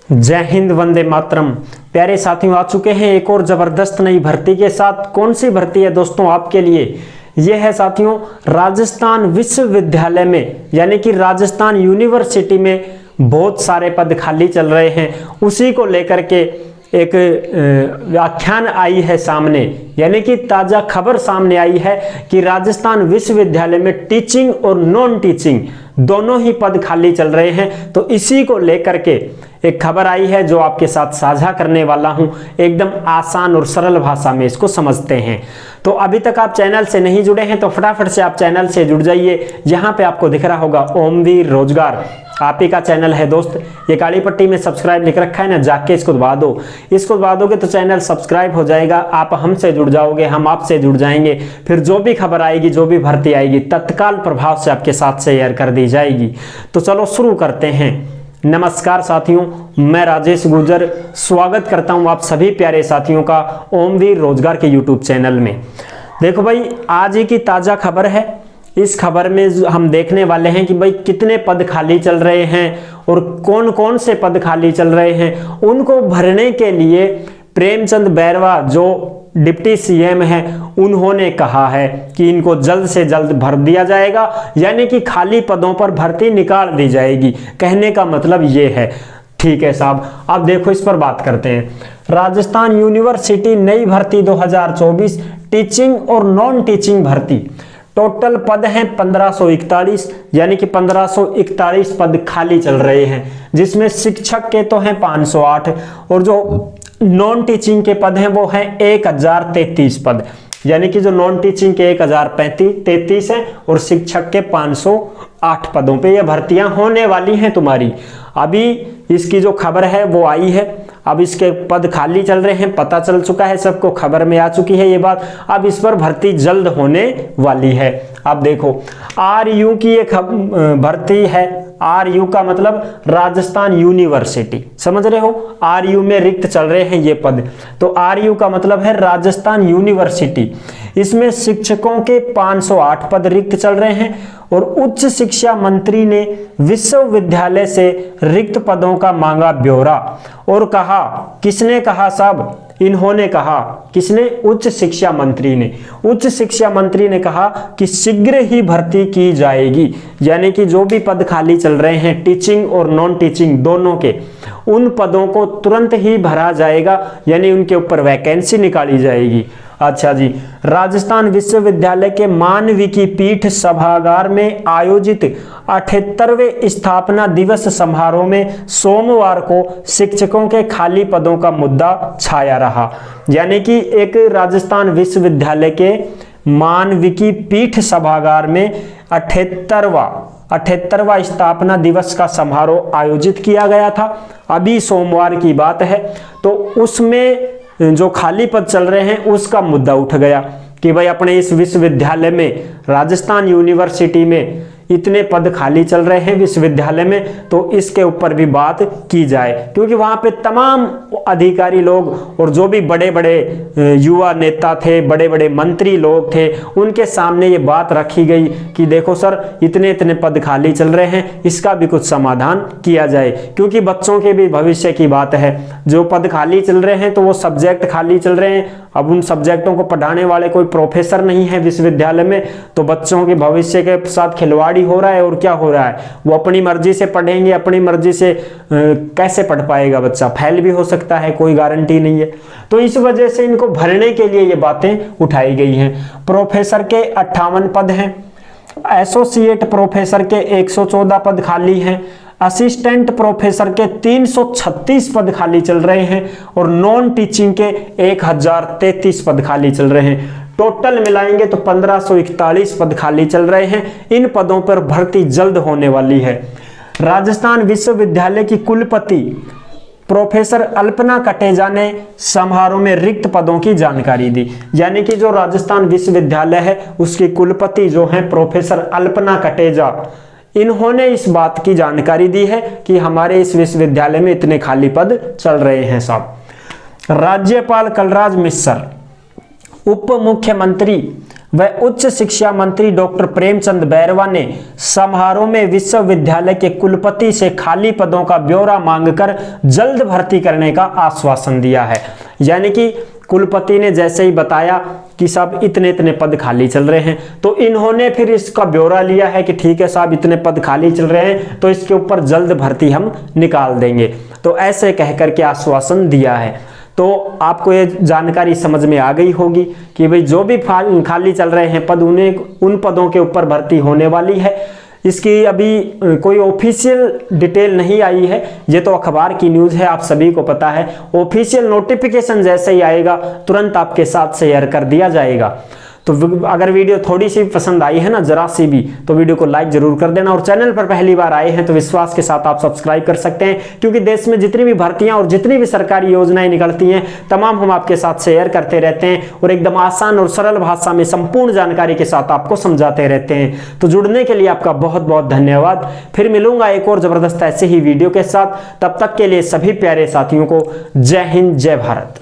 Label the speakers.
Speaker 1: जय हिंद, वंदे मातरम। प्यारे साथियों, आ चुके हैं एक और जबरदस्त नई भर्ती के साथ। कौन सी भर्ती है दोस्तों आपके लिए? यह है साथियों राजस्थान विश्वविद्यालय में, यानी कि राजस्थान यूनिवर्सिटी में बहुत सारे पद खाली चल रहे हैं। उसी को लेकर के एक व्याख्यान आई है सामने, यानी कि ताजा खबर सामने आई है कि राजस्थान विश्वविद्यालय में टीचिंग और नॉन टीचिंग दोनों ही पद खाली चल रहे हैं। तो इसी को लेकर के एक खबर आई है जो आपके साथ साझा करने वाला हूं। एकदम आसान और सरल भाषा में इसको समझते हैं। तो अभी तक आप चैनल से नहीं जुड़े हैं तो फटाफट से आप चैनल से जुड़ जाइए। यहाँ पे आपको दिख रहा होगा ओमवीर रोजगार, आप ही का चैनल है दोस्त। ये काली पट्टी में सब्सक्राइब लिख रखा है ना, जाके इसको दबा दो। इसको दबा दोगे तो चैनल सब्सक्राइब हो जाएगा, आप हमसे जुड़ जाओगे, हम आपसे जुड़ जाएंगे। फिर जो भी खबर आएगी, जो भी भर्ती आएगी, तत्काल प्रभाव से आपके साथ शेयर कर दी जाएगी। तो चलो शुरू करते हैं। नमस्कार साथियों, मैं राजेश गुर्जर स्वागत करता हूं आप सभी प्यारे साथियों का ओमवीर रोजगार के यूट्यूब चैनल में। देखो भाई, आज ही की ताजा खबर है। इस खबर में हम देखने वाले हैं कि भाई कितने पद खाली चल रहे हैं और कौन कौन से पद खाली चल रहे हैं। उनको भरने के लिए प्रेमचंद बैरवा जो डिप्टी सीएम है, उन्होंने कहा है कि इनको जल्द से जल्द भर दिया जाएगा, यानी कि खाली पदों पर भर्ती निकाल दी जाएगी। कहने का मतलब ये है। ठीक है साहब, अब देखो इस पर बात करते हैं। राजस्थान यूनिवर्सिटी नई भर्ती 2024 टीचिंग और नॉन टीचिंग भर्ती। टोटल पद हैं 1541, यानी कि 1541 पद खाली चल रहे हैं, जिसमें शिक्षक के तो हैं 508 और जो नॉन टीचिंग के पद हैं वो हैं 1033 पद, यानी कि जो नॉन टीचिंग के 1033 हैं और शिक्षक के 508 पदों पे ये भर्तियां होने वाली हैं तुम्हारी। अभी इसकी जो खबर है वो आई है। अब इसके पद खाली चल रहे हैं, पता चल चुका है सबको, खबर में आ चुकी है ये बात। अब इस पर भर्ती जल्द होने वाली है। अब देखो आरयू की एक भर्ती है। आरयू का मतलब राजस्थान यूनिवर्सिटी, समझ रहे हो? आरयू में रिक्त चल रहे हैं ये पद। तो आरयू का मतलब है राजस्थान यूनिवर्सिटी। इसमें शिक्षकों के 508 पद रिक्त चल रहे हैं और उच्च शिक्षा मंत्री ने विश्वविद्यालय से रिक्त पदों का मांगा ब्यौरा और कहा, किसने कहा साहब? इन्होंने कहा, किसने? उच्च शिक्षा मंत्री ने। उच्च शिक्षा मंत्री ने कहा कि शीघ्र ही भर्ती की जाएगी, यानी कि जो भी पद खाली चल रहे हैं टीचिंग और नॉन टीचिंग दोनों के, उन पदों को तुरंत ही भरा जाएगा, यानी उनके ऊपर वैकेंसी निकाली जाएगी। अच्छा जी, राजस्थान विश्वविद्यालय के मानविकी पीठ सभागार में आयोजित 78वें स्थापना दिवस समारोह में सोमवार को शिक्षकों के खाली पदों का मुद्दा छाया रहा। यानी कि एक राजस्थान विश्वविद्यालय के मानविकी पीठ सभागार में 78वां स्थापना दिवस का समारोह आयोजित किया गया था। अभी सोमवार की बात है। तो उसमें जो खाली पद चल रहे हैं उसका मुद्दा उठ गया कि भाई अपने इस विश्वविद्यालय में, राजस्थान यूनिवर्सिटी में इतने पद खाली चल रहे हैं विश्वविद्यालय में, तो इसके ऊपर भी बात की जाए। क्योंकि वहां पे तमाम अधिकारी लोग और जो भी बड़े बड़े युवा नेता थे, बड़े बड़े मंत्री लोग थे, उनके सामने ये बात रखी गई कि देखो सर, इतने इतने पद खाली चल रहे हैं, इसका भी कुछ समाधान किया जाए। क्योंकि बच्चों के भी भविष्य की बात है। जो पद खाली चल रहे हैं तो वो सब्जेक्ट खाली चल रहे हैं। अब उन सब्जेक्टों को पढ़ाने वाले कोई प्रोफेसर नहीं है विश्वविद्यालय में, तो बच्चों के भविष्य के साथ खिलवाड़ हो रहा है। और क्या हो रहा है? वो अपनी मर्जी से पढ़ेंगे, अपनी मर्जी से कैसे पढ़ पाएगा बच्चा? फेल भी हो सकता है, कोई गारंटी नहीं है। तो इस वजह से इनको भरने के लिए ये बातें उठाई गई हैं। प्रोफेसर के 58 पद हैं, एसोसिएट प्रोफेसर के 114 पद खाली हैं, असिस्टेंट प्रोफेसर के 336 पद खाली चल रहे हैं और नॉन टीचिंग के 1033 पद खाली चल रहे हैं। टोटल मिलाएंगे तो 1541 पद खाली चल रहे हैं। इन पदों पर भर्ती जल्द होने वाली है। राजस्थान विश्वविद्यालय की कुलपति प्रोफेसर अल्पना कटेजा ने समारोह में रिक्त पदों की जानकारी दी। यानी कि जो राजस्थान विश्वविद्यालय है उसकी कुलपति जो है प्रोफेसर अल्पना कटेजा, इन्होंने इस बात की जानकारी दी है कि हमारे इस विश्वविद्यालय में इतने खाली पद चल रहे हैं साहब। राज्यपाल कलराज मिश्र, उप मुख्यमंत्री वह उच्च शिक्षा मंत्री डॉक्टर प्रेमचंद बैरवा ने समारोह में विश्वविद्यालय के कुलपति से खाली पदों का ब्यौरा मांगकर जल्द भर्ती करने का आश्वासन दिया है। यानी कि कुलपति ने जैसे ही बताया कि साहब इतने इतने पद खाली चल रहे हैं, तो इन्होंने फिर इसका ब्यौरा लिया है कि ठीक है साहब इतने पद खाली चल रहे हैं तो इसके ऊपर जल्द भर्ती हम निकाल देंगे। तो ऐसे कह करके आश्वासन दिया है। तो आपको ये जानकारी समझ में आ गई होगी कि भाई जो भी खाली चल रहे हैं पद, उन पदों के ऊपर भर्ती होने वाली है। इसकी अभी कोई ऑफिशियल डिटेल नहीं आई है, ये तो अखबार की न्यूज़ है, आप सभी को पता है। ऑफिशियल नोटिफिकेशन जैसे ही आएगा तुरंत आपके साथ शेयर कर दिया जाएगा। तो अगर वीडियो थोड़ी सी पसंद आई है ना, जरा सी भी, तो वीडियो को लाइक जरूर कर देना। और चैनल पर पहली बार आए हैं तो विश्वास के साथ आप सब्सक्राइब कर सकते हैं, क्योंकि देश में जितनी भी भर्तियां और जितनी भी सरकारी योजनाएं निकलती हैं तमाम हम आपके साथ शेयर करते रहते हैं और एकदम आसान और सरल भाषा में संपूर्ण जानकारी के साथ आपको समझाते रहते हैं। तो जुड़ने के लिए आपका बहुत बहुत धन्यवाद। फिर मिलूंगा एक और जबरदस्त ऐसे ही वीडियो के साथ। तब तक के लिए सभी प्यारे साथियों को जय हिंद, जय भारत।